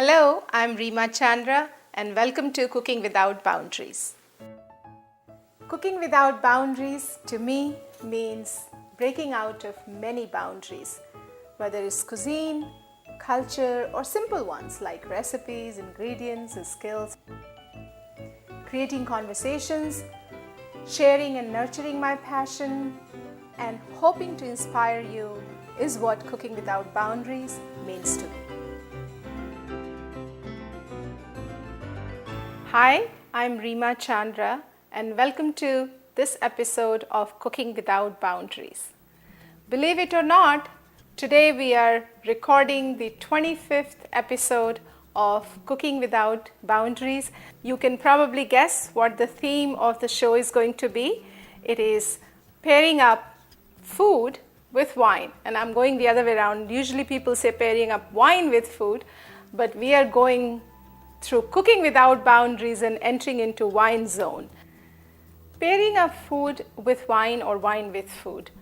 Hello, I'm Reema Chandra and welcome to Cooking Without Boundaries. Cooking without boundaries to me means breaking out of many boundaries, whether it's cuisine, culture, or simple ones like recipes, ingredients, and skills. Creating conversations, sharing and nurturing my passion, and hoping to inspire you is what Cooking Without Boundaries means to me. Hi, I'm Reema Chandra and welcome to this episode of Cooking Without Boundaries. Believe it or not, today we are recording the 25th episode of Cooking Without Boundaries. You can probably guess what the theme of the show is going to be. It is pairing up food with wine, and I'm going the other way around. Usually people say pairing up wine with food, but we are going through Cooking Without Boundaries and entering into wine zone. Pairing up food with wine or wine with food.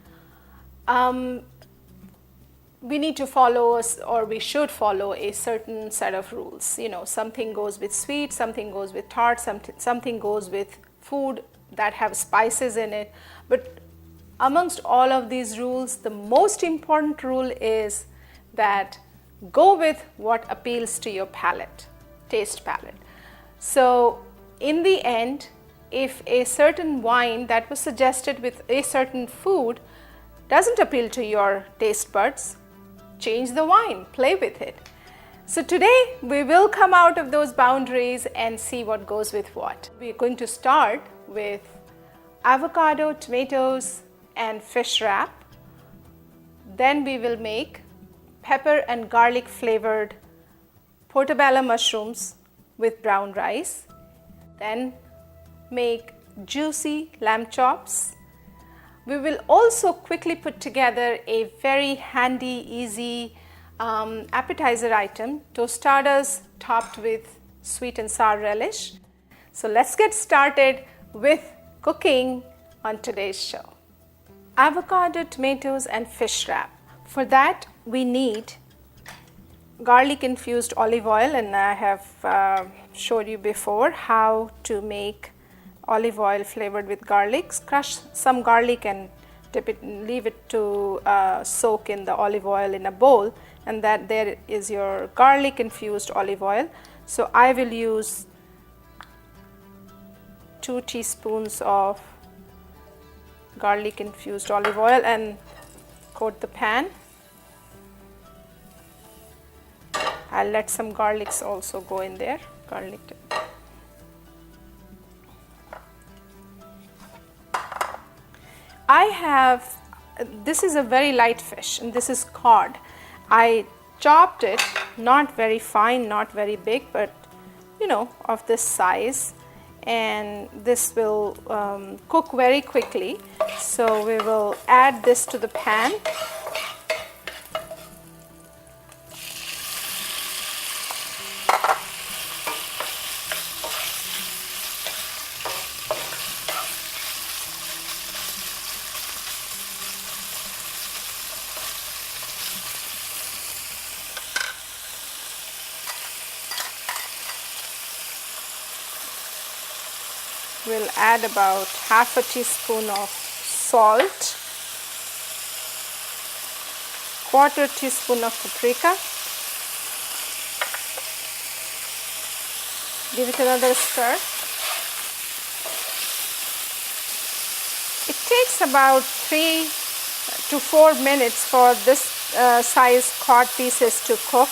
We need to follow, or we should follow, a certain set of rules. You know, something goes with sweet, something goes with tart, something goes with food that have spices in it. But amongst all of these rules, the most important rule is that go with what appeals to your palate. Taste palette. So in the end, if a certain wine that was suggested with a certain food doesn't appeal to your taste buds, change the wine, play with it. So today we will come out of those boundaries and see what goes with what. We're going to start with avocado, tomatoes, and fish wrap. Then we will make pepper and garlic flavored portobello mushrooms with brown rice. Then make juicy lamb chops. We will also quickly put together a very handy, easy appetizer item, tostadas topped with sweet and sour relish. So let's get started with cooking on today's show. Avocado, tomatoes, and fish wrap. For that, we need garlic infused olive oil, and I have showed you before how to make olive oil flavored with garlic. Crush some garlic and leave it to soak in the olive oil in a bowl, and that there is your garlic infused olive oil. So I will use 2 teaspoons of garlic infused olive oil and coat the pan. I'll let some garlics also go in there. This is a very light fish, and this is cod. I chopped it, not very fine, not very big, but of this size, and this will cook very quickly. So we will add this to the pan. We'll add about half a teaspoon of salt, quarter teaspoon of paprika. Give it another stir. It takes about 3 to 4 minutes for this size cod pieces to cook,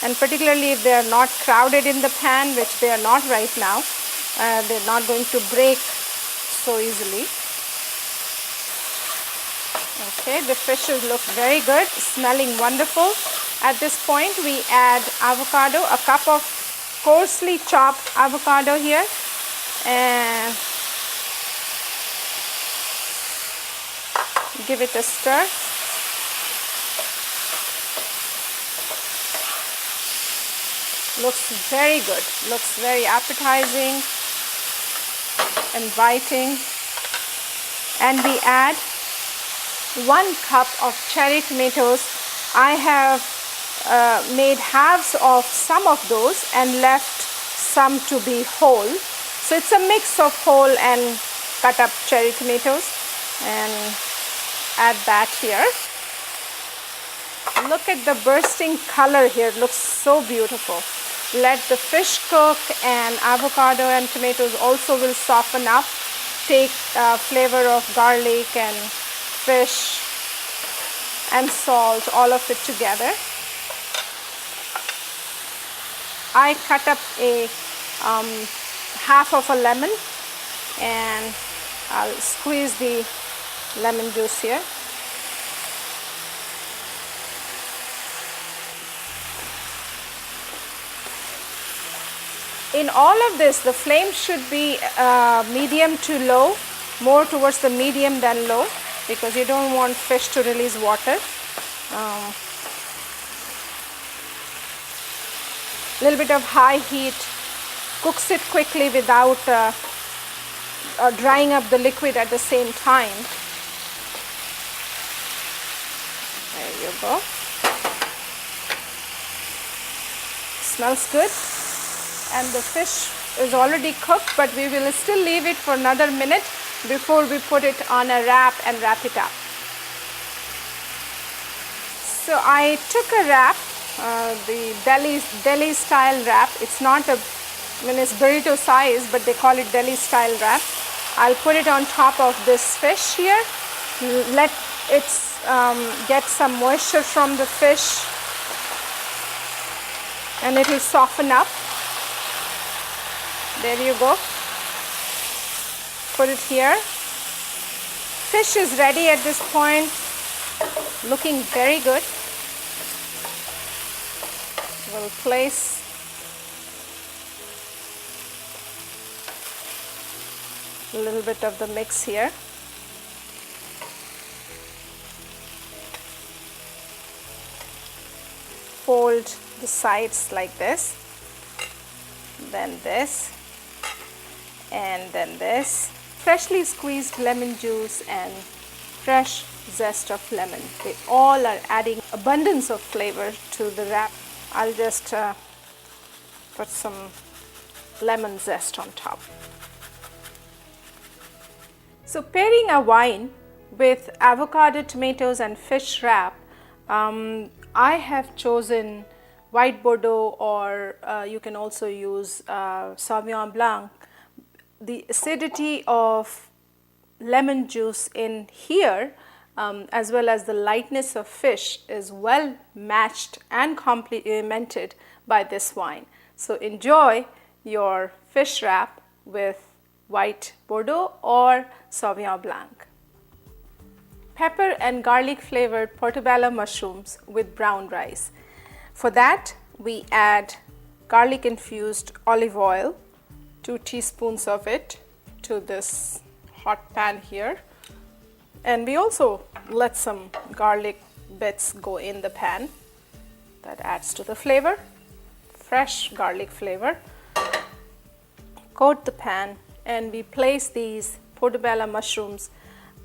and particularly if they are not crowded in the pan, which they are not right now. They're not going to break so easily. Okay, the fishes look very good, smelling wonderful. At this point, we add avocado, a cup of coarsely chopped avocado here, and give it a stir. Looks very good, looks very appetizing, inviting. And we add 1 cup of cherry tomatoes. I have made halves of some of those and left some to be whole. So it's a mix of whole and cut up cherry tomatoes, and add that here. Look at the bursting color here, it looks so beautiful. Let the fish cook, and avocado and tomatoes also will soften up, take flavor of garlic and fish and salt, all of it together. I cut up a half of a lemon, and I'll squeeze the lemon juice here. In all of this, the flame should be medium to low, more towards the medium than low, because you don't want fish to release water. Little bit of high heat cooks it quickly without drying up the liquid at the same time. There you go. Smells good. And the fish is already cooked, but we will still leave it for another minute before we put it on a wrap and wrap it up. So I took a wrap, the deli style wrap. It's not a, it's burrito size, but they call it deli style wrap. I'll put it on top of this fish here. Let it get some moisture from the fish, and it will soften up. There you go. Put it here. Fish is ready at this point, looking very good. We'll place a little bit of the mix here. Fold the sides like this, then this, and then this. Freshly squeezed lemon juice and fresh zest of lemon. They all are adding abundance of flavor to the wrap. I'll just put some lemon zest on top. So pairing a wine with avocado, tomatoes and fish wrap, I have chosen white Bordeaux, or you can also use Sauvignon Blanc. The acidity of lemon juice in here, as well as the lightness of fish, is well matched and complemented by this wine. So enjoy your fish wrap with white Bordeaux or Sauvignon Blanc. Pepper and garlic flavored portobello mushrooms with brown rice. For that, we add garlic infused olive oil, 2 teaspoons of it, to this hot pan here. And we also let some garlic bits go in the pan. That adds to the flavor, fresh garlic flavor. Coat the pan, and we place these portobello mushrooms.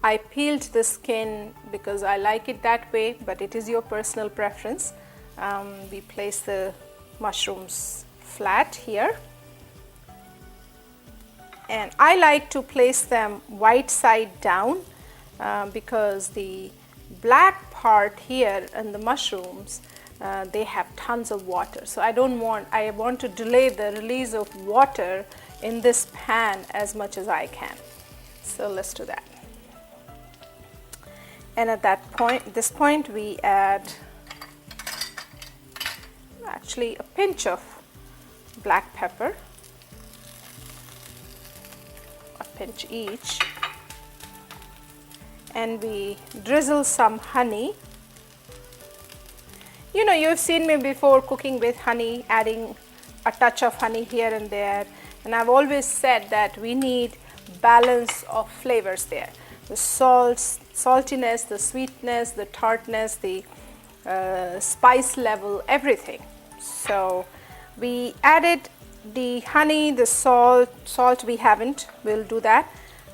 I peeled the skin because I like it that way, but it is your personal preference. We place the mushrooms flat here, and I like to place them white side down because the black part here and the mushrooms, they have tons of water. So I want to delay the release of water in this pan as much as I can. So let's do that. And at this point we add actually a pinch of black pepper, a pinch each, and we drizzle some honey. You know, you've seen me before cooking with honey, adding a touch of honey here and there, and I've always said that we need balance of flavors there. The saltiness, the sweetness, the tartness, the spice level, everything. So we added the honey, the salt we haven't, we'll do that.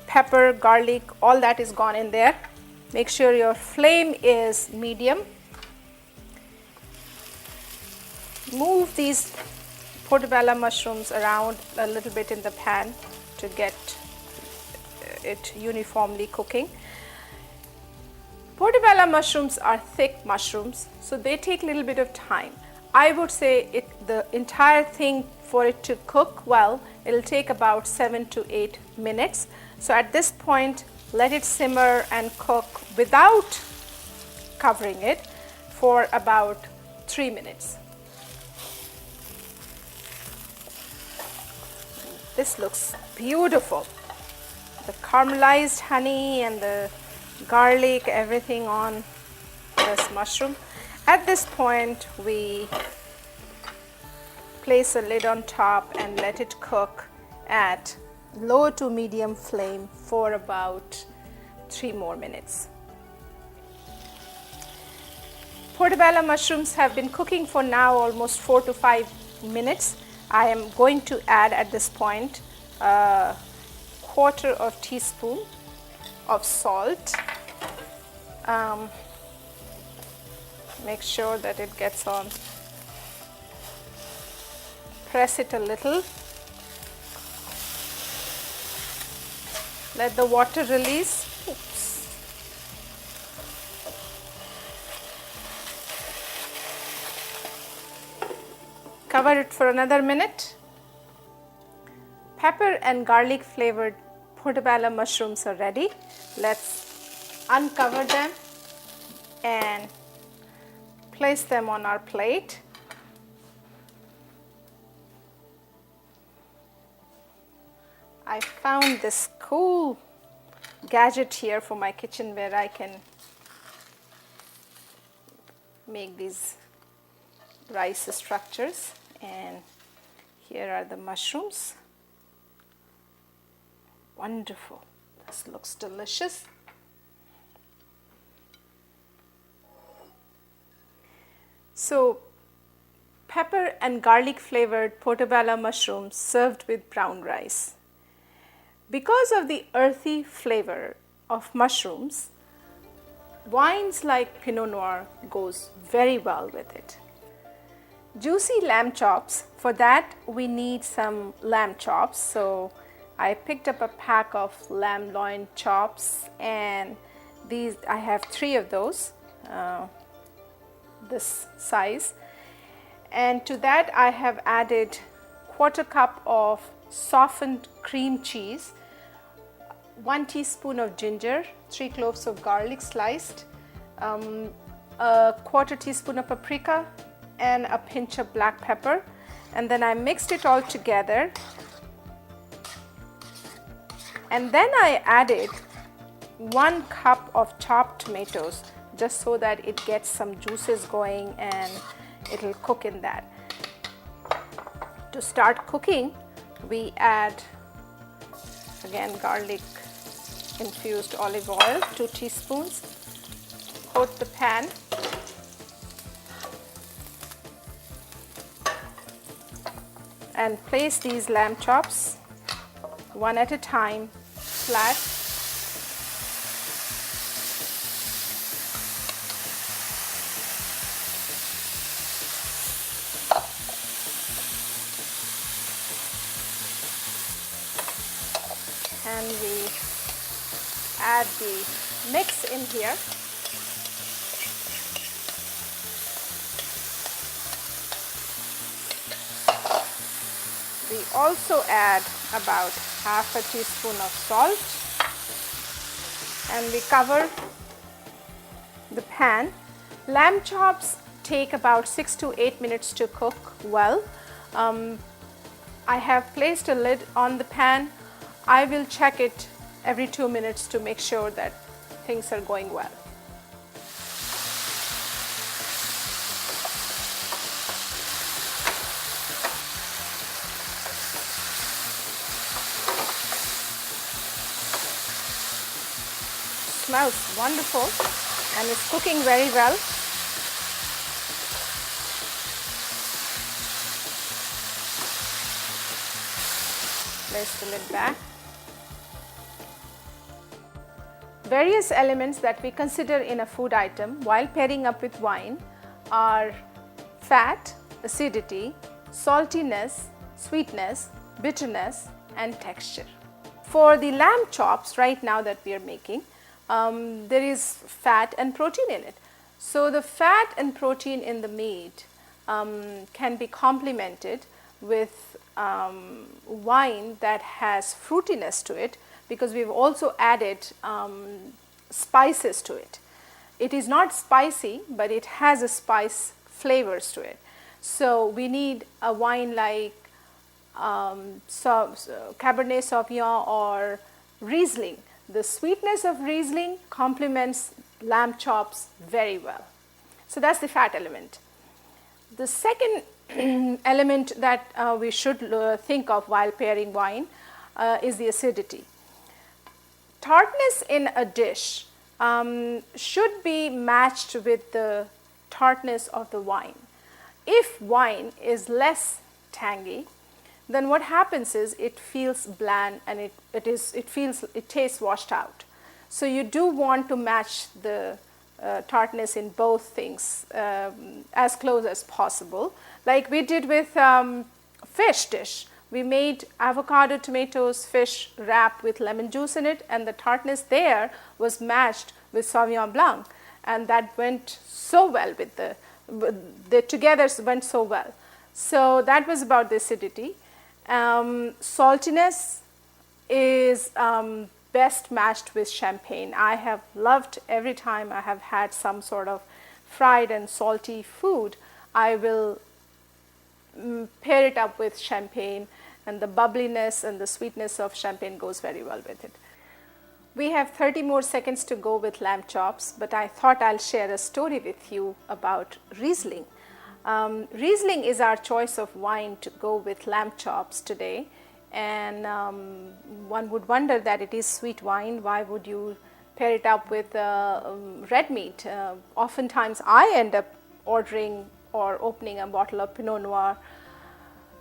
Pepper, garlic, all that is gone in there. Make sure your flame is medium. move these portobello mushrooms around a little bit in the pan to get it uniformly cooking. Portobello mushrooms are thick mushrooms, so they take a little bit of time. I would say the entire thing, for it to cook well, it'll take about 7 to 8 minutes. So at this point, let it simmer and cook without covering it for about 3 minutes. This looks beautiful. The caramelized honey and the garlic, everything on this mushroom. At this point, we place a lid on top and let it cook at low to medium flame for about 3 more minutes. Portobello mushrooms have been cooking for now almost 4 to 5 minutes. I am going to add at this point a quarter of teaspoon of salt. Make sure that it gets on. Press it a little. Let the water release. Oops. Cover it for another minute. Pepper and garlic flavored portobello mushrooms are ready. Let's uncover them and place them on our plate. I found this cool gadget here for my kitchen where I can make these rice structures, and here are the mushrooms. Wonderful. This looks delicious. So, pepper and garlic flavored portobello mushrooms served with brown rice. Because of the earthy flavor of mushrooms, wines like Pinot Noir goes very well with it. Juicy lamb chops, for that we need some lamb chops. So I picked up a pack of lamb loin chops, and these I have 3 of those, this size. And to that I have added 1/4 cup of softened cream cheese, 1 teaspoon of ginger, 3 cloves of garlic sliced, a 1/4 teaspoon of paprika, and a pinch of black pepper. And then I mixed it all together, and then I added 1 cup of chopped tomatoes, just so that it gets some juices going and it'll cook in that. To start cooking, we add again garlic infused olive oil, 2 teaspoons. Coat the pan. And place these lamb chops one at a time, flat. And we add the mix in here. We also add about 1/2 teaspoon of salt, and we cover the pan. Lamb chops take about 6 to 8 minutes to cook well. I have placed a lid on the pan. I will check it every 2 minutes to make sure that things are going well. Smells wonderful and it's cooking very well. Place the lid back. Various elements that we consider in a food item while pairing up with wine are fat, acidity, saltiness, sweetness, bitterness, and texture. For the lamb chops right now that we are making, there is fat and protein in it. So the fat and protein in the meat can be complemented with wine that has fruitiness to it, because we've also added spices to it. It is not spicy, but it has a spice flavors to it. So we need a wine like Cabernet Sauvignon or Riesling. The sweetness of Riesling complements lamb chops very well. So that's the fat element. The second element that we should think of while pairing wine is the acidity. Tartness in a dish should be matched with the tartness of the wine. If wine is less tangy, then what happens is it feels bland and it tastes washed out. So you do want to match the tartness in both things as close as possible. Like we did with fish dish. We made avocado, tomatoes, fish wrap with lemon juice in it, and the tartness there was matched with Sauvignon Blanc, and that went so well with the together went so well. So that was about the acidity. Saltiness is best matched with champagne. I have loved every time I have had some sort of fried and salty food, I will pair it up with champagne, and the bubbliness and the sweetness of champagne goes very well with it. We have 30 more seconds to go with lamb chops, but I thought I'll share a story with you about Riesling. Riesling is our choice of wine to go with lamb chops today, and one would wonder that it is sweet wine. Why would you pair it up with red meat? Oftentimes I end up ordering or opening a bottle of Pinot Noir,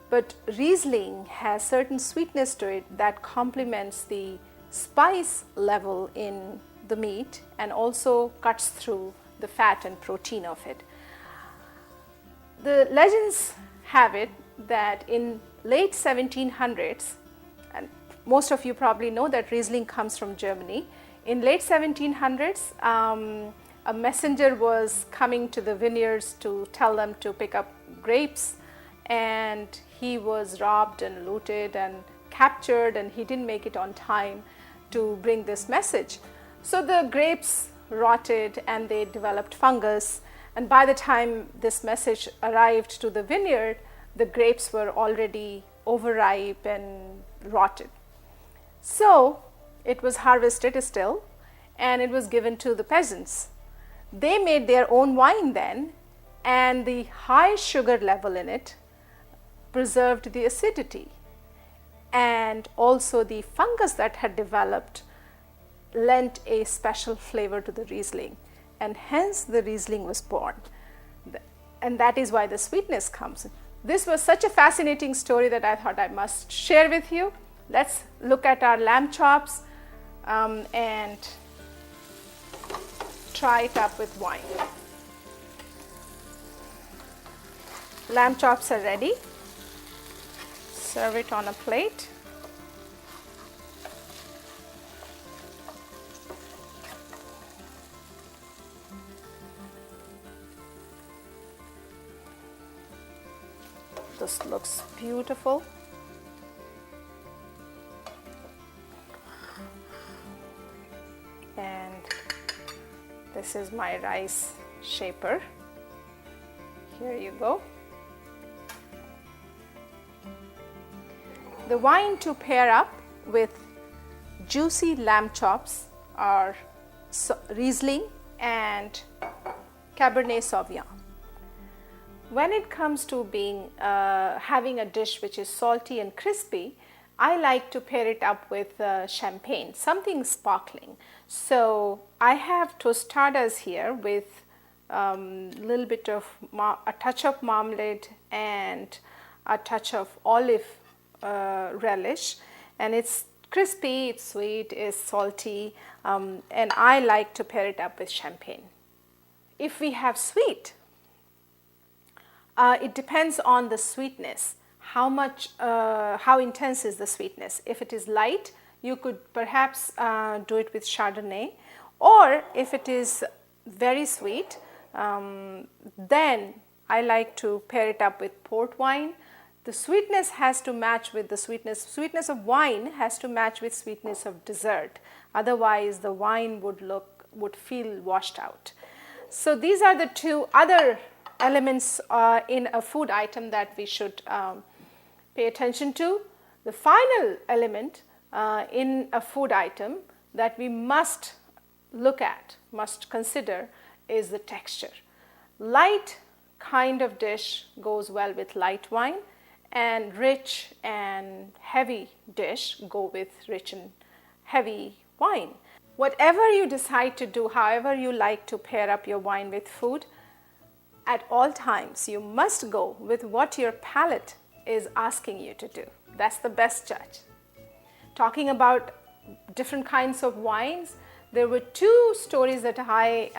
but Riesling has certain sweetness to it that complements the spice level in the meat and also cuts through the fat and protein of it. The legends have it that in late 1700s, and most of you probably know that Riesling comes from Germany. In late 1700s, a messenger was coming to the vineyards to tell them to pick up grapes, and he was robbed and looted and captured, and he didn't make it on time to bring this message. So the grapes rotted and they developed fungus, and by the time this message arrived to the vineyard, the grapes were already overripe and rotted. So it was harvested still, and it was given to the peasants. They made their own wine then, and the high sugar level in it preserved the acidity, and also the fungus that had developed lent a special flavor to the Riesling, and hence the Riesling was born. And that is why the sweetness comes. This was such a fascinating story that I thought I must share with you. Let's look at our lamb chops and try it up with wine. Lamb chops are ready. Serve it on a plate. This looks beautiful. And this is my rice shaper. Here you go. The wine to pair up with juicy lamb chops are Riesling and Cabernet Sauvignon. When it comes to having a dish which is salty and crispy, I like to pair it up with champagne, something sparkling. So I have tostadas here with a little bit of a touch of marmalade and a touch of olive relish, and it's crispy, it's sweet, it's salty, and I like to pair it up with champagne. If we have sweet, It depends on the sweetness. How intense is the sweetness? If it is light, you could perhaps do it with Chardonnay, or if it is very sweet, then I like to pair it up with port wine. The sweetness has to match with the sweetness of wine has to match with sweetness of dessert. Otherwise, the wine would feel washed out. So these are the two other elements in a food item that we should pay attention to. The final element in a food item that we must look at, must consider, is the texture. Light kind of dish goes well with light wine, and rich and heavy dish go with rich and heavy wine. Whatever you decide to do, however you like to pair up your wine with food, at all times you must go with what your palate is asking you to do. That's the best judge. Talking about different kinds of wines, there were two stories that I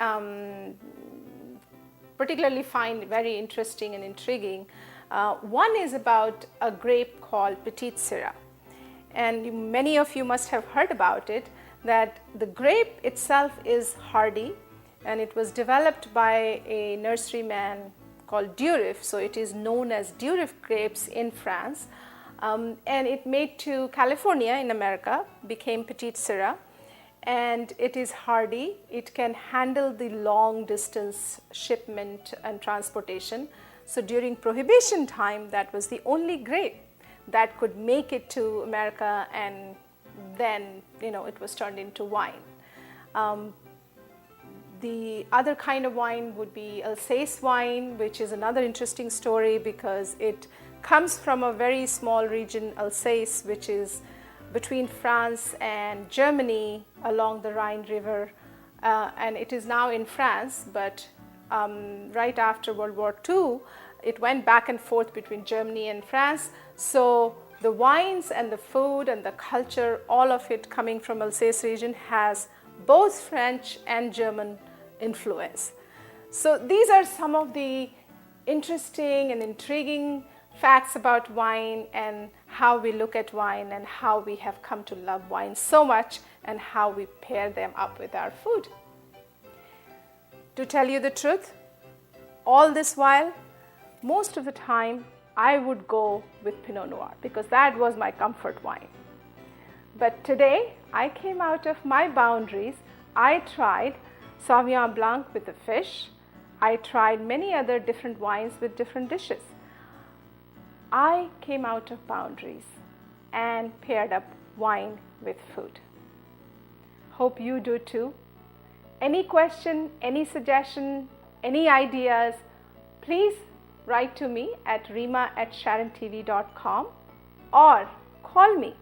particularly find very interesting and intriguing. One is about a grape called Petite Sirah, and many of you must have heard about it, that the grape itself is hardy, and it was developed by a nurseryman called Durif, so it is known as Durif grapes in France, and it made to California in America, became Petite Sirah, and it is hardy. It can handle the long distance shipment and transportation. So during Prohibition time, that was the only grape that could make it to America, and then it was turned into wine. The other kind of wine would be Alsace wine, which is another interesting story because it comes from a very small region, Alsace, which is between France and Germany along the Rhine River, and it is now in France, but right after World War II, it went back and forth between Germany and France. So the wines and the food and the culture, all of it coming from Alsace region, has both French and German influence. So these are some of the interesting and intriguing facts about wine and how we look at wine and how we have come to love wine so much and how we pair them up with our food. To tell you the truth, all this while, most of the time I would go with Pinot Noir because that was my comfort wine. But today I came out of my boundaries. I tried Sauvignon Blanc with the fish. I tried many other different wines with different dishes. I came out of boundaries and paired up wine with food. Hope you do too. Any question, any suggestion, any ideas, please write to me at reema@sharontv.com or call me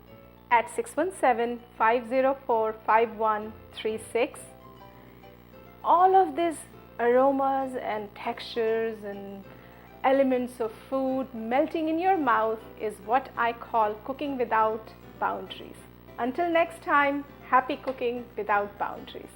at 617-504-5136. All of these aromas and textures and elements of food melting in your mouth is what I call cooking without boundaries. Until next time, happy cooking without boundaries.